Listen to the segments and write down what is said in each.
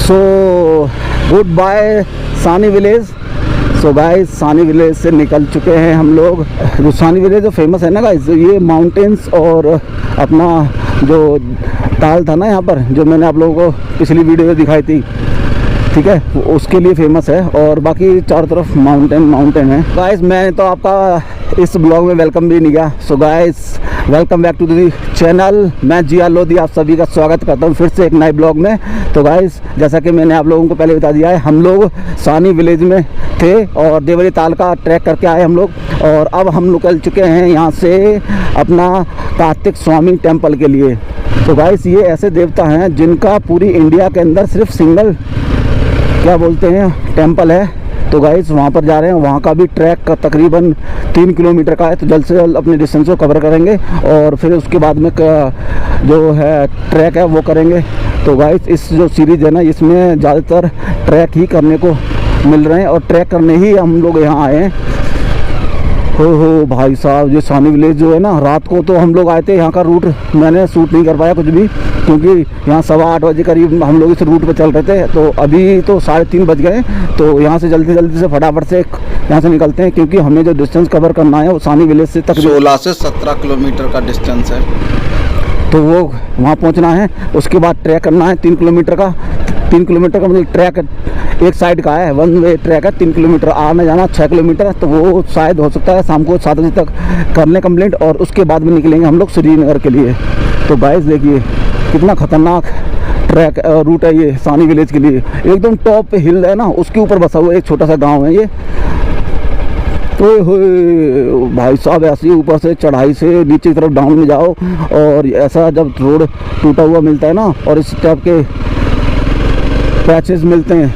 So good bye सानी village. So guys सानी village से निकल चुके हैं हम लोग। जो सानी विलेज जो फेमस है ना गाइस, ये माउंटेन्स और अपना जो ताल था ना यहाँ पर, जो मैंने आप लोगों को पिछली वीडियो में दिखाई थी, ठीक है, उसके लिए फेमस है। और बाकी चारों तरफ माउंटेन है। गाइस मैंने तो आपका इस ब्लॉग में वेलकम भी नहीं किया। So guys welcome back to the channel. मैं जिया लोधी आप सभी का स्वागत करता हूँ फिर से एक नए ब्लॉग में। तो गाइस जैसा कि मैंने आप लोगों को पहले बता दिया है, हम लोग सानी विलेज में थे और देवरी ताल का ट्रैक करके आए हम लोग। और अब हम निकल चुके हैं यहाँ से अपना कार्तिक स्वामी टेम्पल के लिए। तो गाइस ये ऐसे देवता हैं जिनका पूरी इंडिया के अंदर सिर्फ सिंगल क्या बोलते हैं टेम्पल है। तो गाइस वहाँ पर जा रहे हैं। वहाँ का भी ट्रैक का तकरीबन 3 किलोमीटर का है। तो जल्द से जल्द अपने डिस्टेंस को कवर करेंगे और फिर उसके बाद में जो है ट्रैक है वो करेंगे। तो गाइस इस जो सीरीज़ है ना, इसमें ज़्यादातर ट्रैक ही करने को मिल रहे हैं और ट्रैक करने ही हम लोग यहाँ आए हैं। हो भाई साहब, ये सानी विलेज जो है ना, रात को तो हम लोग आए थे। यहाँ का रूट मैंने शूट नहीं कर पाया कुछ भी, क्योंकि यहाँ 8:15 बजे करीब हम लोग इस रूट पर चल रहे थे। तो अभी तो 3:30 बज गए। तो यहाँ से जल्दी से फटाफट से यहाँ से निकलते हैं, क्योंकि हमें जो डिस्टेंस कवर करना है वो सानी विलेज से तक 16 से 17 किलोमीटर का डिस्टेंस है। तो वो वहाँ पहुँचना है। उसके बाद ट्रैक करना है 3 किलोमीटर का। 3 किलोमीटर का मतलब ट्रैक एक साइड का है, 1 वे ट्रैक है। 3 किलोमीटर आना जाना 6 किलोमीटर। तो वो शायद हो सकता है शाम को 7 बजे तक कर लें कंप्लीट, और उसके बाद में निकलेंगे हम लोग श्रीनगर के लिए। तो गाइस देखिए कितना खतरनाक ट्रैक रूट है ये सानी विलेज के लिए। एकदम टॉप पे हिल है ना, उसके ऊपर बसा हुआ एक छोटा सा गाँव है ये। तो भाई साहब ऐसे ही ऊपर से चढ़ाई से नीचे की तरफ डाउन में जाओ, और ऐसा जब रोड टूटा हुआ मिलता है ना और इस टाइप के पैचेस मिलते हैं,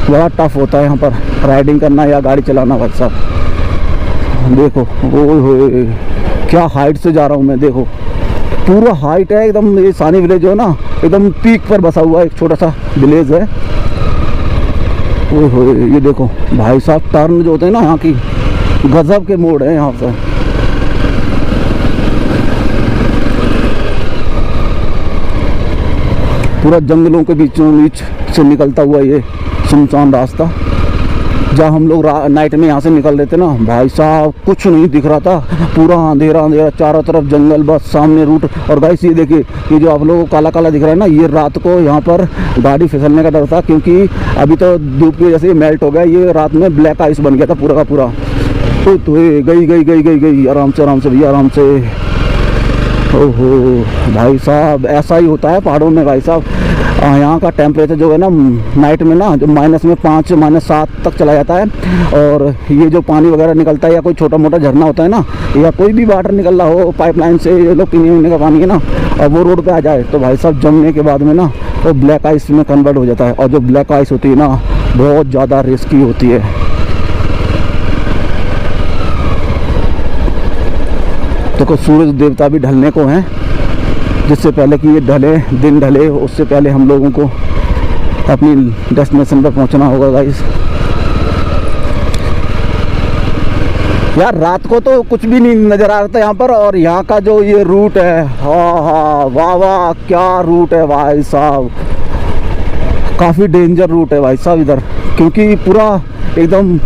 बड़ा टफ होता है यहाँ पर राइडिंग करना या गाड़ी चलाना। भाई साहब देखो, ओए क्या हाइट से जा रहा हूँ मैं। देखो पूरा हाइट है एकदम। ये सानी विलेज जो है ना, एकदम पीक पर बसा हुआ एक छोटा सा विलेज है। ओए ये देखो भाई साहब, टर्न जो होते हैं ना यहाँ की, गजब के मोड़ है यहाँ से। पूरा जंगलों के बीचों बीच से निकलता हुआ ये सुनसान रास्ता। जब हम लोग नाइट में यहाँ से निकल रहे थे ना, भाई साहब कुछ नहीं दिख रहा था, पूरा अंधेरा चारों तरफ जंगल, बस सामने रूट। और गाइस ये देखिए, ये जो आप लोगों को काला काला दिख रहा है ना, ये रात को यहाँ पर गाड़ी फिसलने का डर था, क्योंकि अभी तो धूप की वजह से मेल्ट हो गया। ये रात में ब्लैक आइस बन गया था पूरा का पूरा। तो गई आराम से भैया, आराम से। ओहो भाई साहब, ऐसा ही होता है पहाड़ों में भाई साहब। यहाँ का टेम्परेचर जो है ना नाइट में ना, जो -5 -7 तक चला जाता है। और ये जो पानी वगैरह निकलता है, या कोई छोटा मोटा झरना होता है ना, या कोई भी वाटर निकल रहा हो पाइपलाइन से, ये लोग पीने वीने का पानी है ना, और वो रोड पे आ जाए तो भाई साहब जमने के बाद में ना वो ब्लैक आइस में कन्वर्ट हो जाता है। और जो ब्लैक आइस होती है ना, बहुत ज़्यादा रिस्की होती है। तो कुछ सूरज देवता भी ढलने को हैं, जिससे पहले कि ये दिन ढले उससे पहले हम लोगों को अपनी डेस्टिनेशन पर पहुंचना होगा गाइस। यार रात को तो कुछ भी नहीं नज़र आ रहा था यहाँ पर। और यहाँ का जो ये रूट है, हाँ वाह क्या रूट है भाई साहब। काफ़ी डेंजर रूट है भाई साहब इधर, क्योंकि पूरा एकदम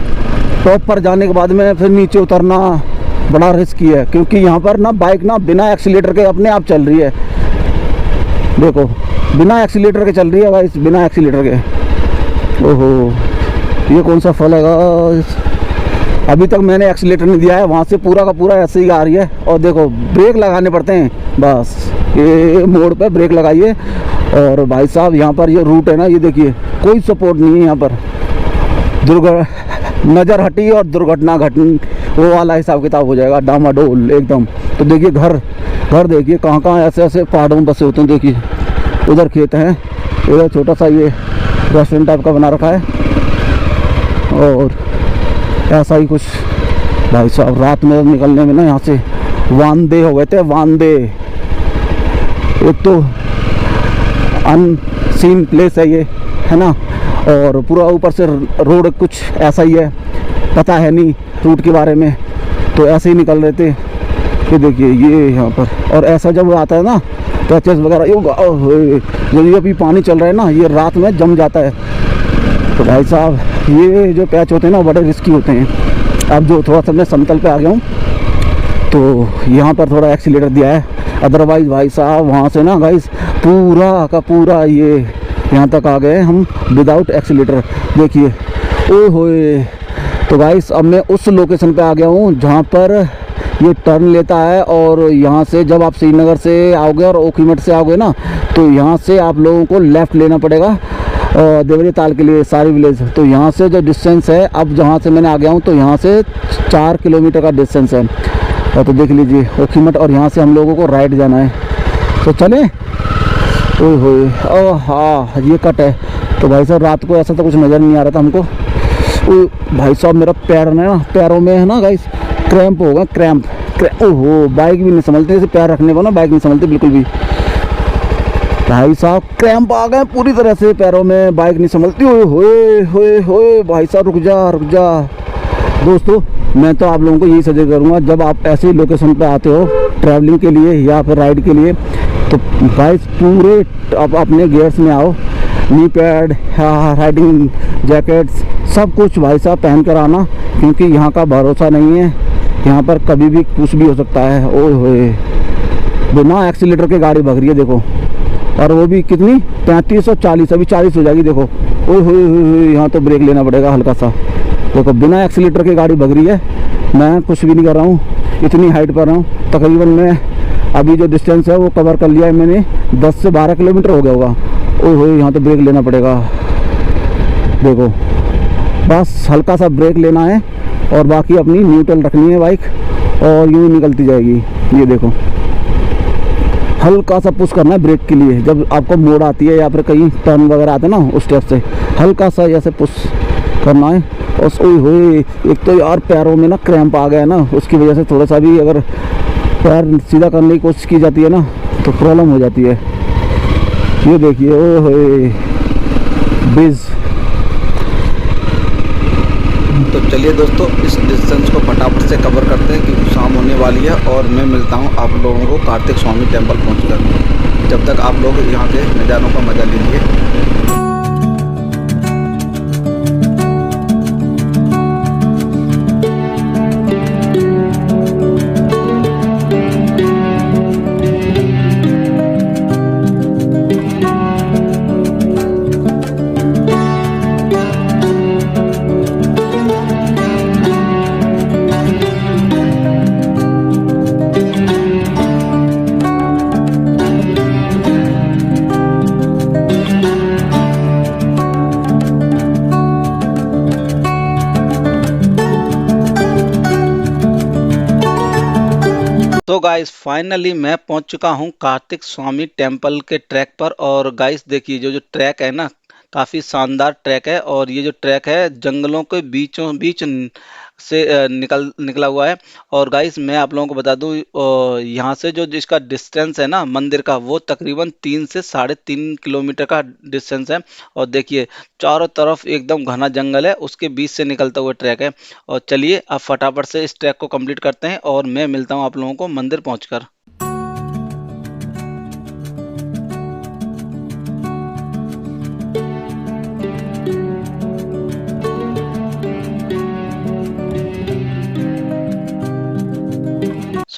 टॉप पर जाने के बाद में फिर नीचे उतरना बड़ा रिस्की है। क्योंकि यहाँ पर ना बाइक ना बिना एक्सीलेटर के अपने आप चल रही है। देखो बिना एक्सीलेटर के चल रही है भाई, बिना एक्सीलेटर के। ओहो ये कौन सा फल है गाइस, अभी तक मैंने एक्सीलेटर नहीं दिया है। वहाँ से पूरा का पूरा ऐसे ही आ रही है। और देखो ब्रेक लगाने पड़ते हैं, बस ये मोड़ पे ब्रेक लगाइए। और भाई साहब यहाँ पर ये रूट है ना, ये देखिए कोई सपोर्ट नहीं है यहाँ पर। नज़र हटी और दुर्घटना घटनी, वो वाला हिसाब किताब हो जाएगा, डामाडोल एकदम। तो देखिए घर देखिए कहाँ ऐसे पहाड़ों में बसे होते हैं। देखिए उधर खेत हैं, उधर छोटा सा ये रेस्टोरेंट टाइप का बना रखा है, और ऐसा ही कुछ। भाई साहब रात में निकलने में ना यहाँ से वांदे हो गए थे, वांदे। एक तो अनसीन प्लेस है ये, है ना, और पूरा ऊपर से रोड कुछ ऐसा ही है, पता है नहीं रूट के बारे में। तो ऐसे ही निकल रहे थे। ये देखिए ये यहाँ पर, और ऐसा जब आता है ना पैचेस वगैरह ये अभी पानी चल रहा है ना, ये रात में जम जाता है। तो भाई साहब ये जो पैच होते हैं ना बड़े रिस्की होते हैं। अब जो थोड़ा सा मैं समतल पे आ गया हूँ तो यहाँ पर थोड़ा एक्सीलेटर दिया है, अदरवाइज़ भाई साहब वहाँ से ना गाइस पूरा का पूरा ये यहाँ तक आ गए हम विदाउट एक्सीलेटर। देखिए ओ होए। तो गाइस अब मैं उस लोकेशन पे आ गया हूँ जहाँ पर ये टर्न लेता है, और यहाँ से जब आप श्रीनगर से आओगे और ओखीमठ से आओगे ना तो यहाँ से आप लोगों को लेफ़्ट लेना पड़ेगा देवरी ताल के लिए, सारी विलेज। तो यहाँ से जो डिस्टेंस है, अब जहाँ से मैंने आ गया हूँ तो यहाँ से 4 किलोमीटर का डिस्टेंस है। तो देख लीजिए ओखीमठ, और यहाँ से हम लोगों को राइट जाना है। तो चले। ओह होए, ओ हाँ ये कट है। तो भाई साहब रात को ऐसा तो कुछ नज़र नहीं आ रहा था हमको। भाई साहब मेरा पैर ना पैरों में है ना गाइस क्रैम्प होगा, क्रैम्प। ओहो बाइक भी नहीं संभलती, जैसे पैर रखने को ना बाइक नहीं संभलती बिल्कुल भी। भाई साहब क्रैम्प आ गए पूरी तरह से पैरों में, बाइक नहीं संभलती। होए होए होए भाई साहब रुक जा। दोस्तों मैं तो आप लोगों को यही सजेस्ट करूँगा, जब आप ऐसी लोकेशन पे आते हो ट्रैवलिंग के लिए या फिर राइड के लिए, तो गाइस पूरे आप अपने गियर्स में आओ। नी पैड, राइडिंग जैकेट्स सब कुछ भाई साहब पहन कर आना, क्योंकि यहाँ का भरोसा नहीं है, यहाँ पर कभी भी कुछ भी हो सकता है। ओए होए बिना एक्सीलेटर के गाड़ी भाग रही है देखो, और वो भी कितनी 35 और 40, अभी 40 हो जाएगी देखो। ओए होए यहाँ तो ब्रेक लेना पड़ेगा हल्का सा। देखो बिना एक्सीलेटर की गाड़ी भाग रही है, मैं कुछ भी नहीं कर रहा हूँ, इतनी हाइट पर हूँ। तकरीबन मैं अभी जो डिस्टेंस है वो कवर कर लिया है मैंने, 10 से 12 किलोमीटर हो गया होगा। ओए होए यहाँ तो ब्रेक लेना पड़ेगा। देखो बस हल्का सा ब्रेक लेना है और बाकी अपनी न्यूट्रल रखनी है बाइक, और यूँ निकलती जाएगी। ये देखो हल्का सा पुश करना है ब्रेक के लिए, जब आपको मोड़ आती है या फिर कहीं टर्न वगैरह आते हैं ना उस स्टेप से हल्का सा ऐसे पुश करना है। और ओए होए एक तो यार पैरों में ना क्रैम्प आ गया है ना, उसकी वजह से थोड़ा सा भी अगर पैर सीधा करने की कोशिश की जाती है ना तो प्रॉब्लम हो जाती है। ये देखिए ओए होए बिज। तो चलिए दोस्तों इस डिस्टेंस को फटाफट से कवर करते हैं क्योंकि शाम होने वाली है, और मैं मिलता हूँ आप लोगों को कार्तिक स्वामी टेम्पल पहुँचकर। जब तक आप लोग यहाँ के नज़ारों का मज़ा लीजिए। तो गाइस फाइनली मैं पहुंच चुका हूं कार्तिक स्वामी टेम्पल के ट्रैक पर। और गाइस देखिए जो ट्रैक है ना काफ़ी शानदार ट्रैक है, और ये जो ट्रैक है जंगलों के बीचों बीच से निकला हुआ है। और गाइस मैं आप लोगों को बता दूं यहाँ से जो जिसका डिस्टेंस है ना मंदिर का, वो तकरीबन 3 से 3.5 किलोमीटर का डिस्टेंस है। और देखिए चारों तरफ एकदम घना जंगल है, उसके बीच से निकलता हुआ ट्रैक है। और चलिए अब फटाफट से इस ट्रैक को कंप्लीट करते हैं, और मैं मिलता हूँ आप लोगों को मंदिर पहुँचकर।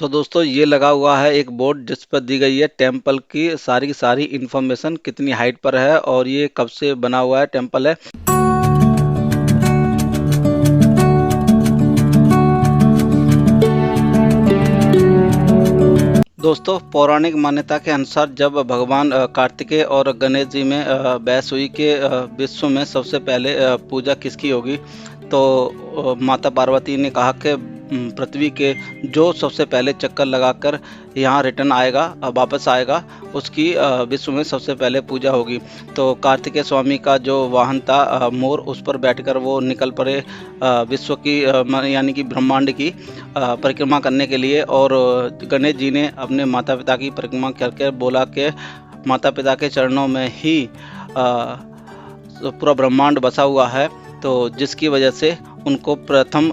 दोस्तों ये लगा हुआ है एक बोर्ड जिस पर दी गई है टेम्पल की सारी इंफॉर्मेशन, कितनी हाइट पर है और ये कब से बना हुआ है टेम्पल है। दोस्तों पौराणिक मान्यता के अनुसार जब भगवान कार्तिकेय और गणेश जी में बहस हुई कि विश्व में सबसे पहले पूजा किसकी होगी, तो माता पार्वती ने कहा कि पृथ्वी के जो सबसे पहले चक्कर लगाकर यहाँ रिटर्न आएगा, वापस आएगा, उसकी विश्व में सबसे पहले पूजा होगी। तो कार्तिकेय स्वामी का जो वाहन था मोर, उस पर बैठकर वो निकल पड़े विश्व की यानी कि ब्रह्मांड की परिक्रमा करने के लिए। और गणेश जी ने अपने माता पिता की परिक्रमा करके बोला कि माता पिता के चरणों में ही पूरा ब्रह्मांड बसा हुआ है, तो जिसकी वजह से उनको प्रथम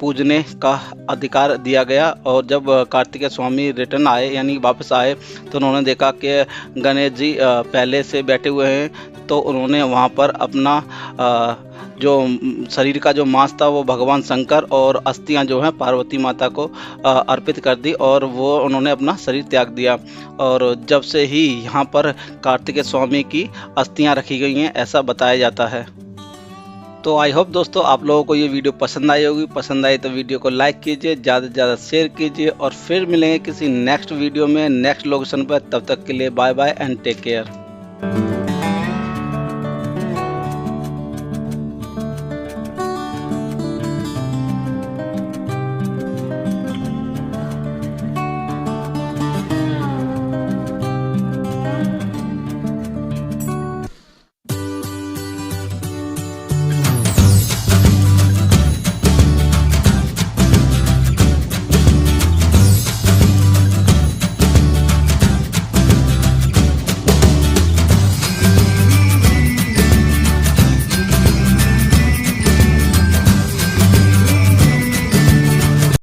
पूजने का अधिकार दिया गया। और जब कार्तिकेय स्वामी रिटर्न आए यानी वापस आए तो उन्होंने देखा कि गणेश जी पहले से बैठे हुए हैं, तो उन्होंने वहाँ पर अपना जो शरीर का जो मांस था वो भगवान शंकर और अस्थियां जो हैं पार्वती माता को अर्पित कर दी और वो उन्होंने अपना शरीर त्याग दिया। और जब से ही यहाँ पर कार्तिकेय स्वामी की अस्थियां रखी गई हैं ऐसा बताया जाता है। तो आई होप दोस्तों आप लोगों को ये वीडियो पसंद आई होगी। पसंद आई तो वीडियो को लाइक कीजिए, ज़्यादा से ज़्यादा शेयर कीजिए और फिर मिलेंगे किसी नेक्स्ट वीडियो में नेक्स्ट लोकेशन पर। तब तक के लिए bye bye and take care.